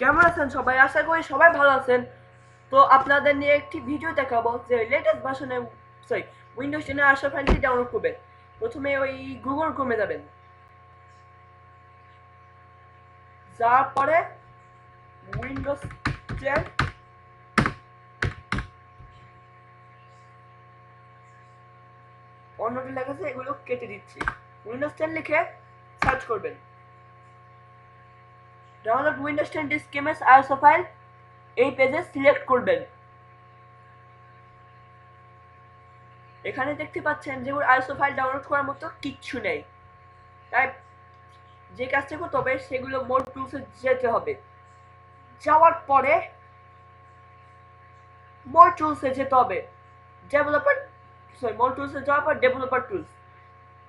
কেমন আছেন সবাই? আশা করি সবাই ভালো আছেন। তো আপনাদের নিয়ে একটি ভিডিও দেখাবো যে লেটেস্ট ভার্সনে সরি উইন্ডোজ 10 আসা ফাইলটি ডাউনলোড করবেন। প্রথমে ওই গুগল ক্রোমে যাবেন, যাওয়ার পরে উইন্ডোজ 10 অন্যটি লেখা আছে, এগুলো কেটে দিচ্ছি। উইন্ডোজ 10 লিখে সার্চ করবেন। Download Windows 10 disk ISO file এই পেজে সিলেক্ট করবেন। এখানে দেখতে পাচ্ছেন যে আইএসও ফাইল ডাউনলোড করার মতো কিচ্ছু নেই, তাই যে কাজটা করতে হবে সেগুলো মোড টুলসে যেতে হবে। যাওয়ার পরে মোড টুলসে যেতে হবে, ডেভেলপার মোড টুলসে যাওয়ার পর ডেভেলপার টুলস,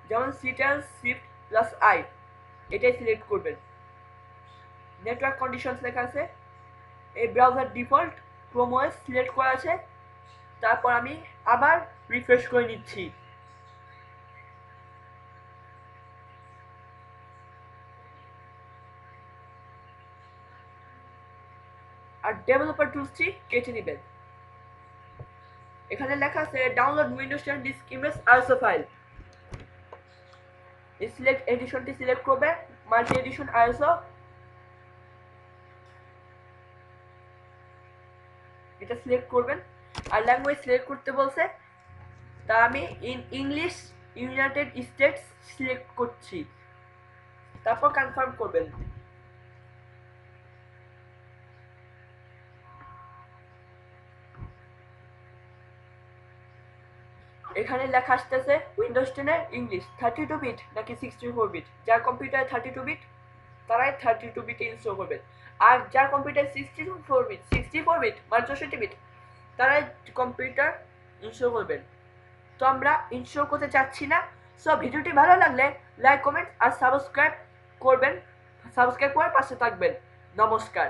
যেমন সিটেল শিফট প্লাস আই, এটাই সিলেক্ট করবেন। নেটওয়ার্ক কন্ডিশনস লেখা আছে, এই browser default Chrome OS select করা আছে। তারপর আমি আবার রিফ্রেশ করে নিচ্ছি। আর ডেভেলপার টুলসটি কেটে নেবেন। এখানে লেখা আছে download Windows 10 disk image ISO file. এই সিলেক্ট এডিশনটি সিলেক্ট করবে, মাল্টি এডিশন আইএসও, এটা সিলেক্ট করবেন। আর ল্যাঙ্গুয়েজ সিলেক্ট করতে বলছে, তা আমি ইংলিশ ইউনাইটেড স্টেটস সিলেক্ট করছি। তারপর কনফার্ম করবেন। এখানে লেখা আসতেছে উইন্ডোজ 10 এর ইংলিশ 32 বিট নাকি 64 বিট। যার কম্পিউটার 32 বিট তারাই 32 বিট ইনস্টল করবেন, আর যার কম্পিউটার 64 বিট মানে 64 বিট তারাই কম্পিউটার ইনস্টল করবেন। তো আমরা ইনস্টল করতে চাচ্ছি না। সো ভিডিওটি ভালো লাগলে লাইক কমেন্ট আর সাবস্ক্রাইব করবেন, সাবস্ক্রাইব করে পাশে থাকবেন। নমস্কার।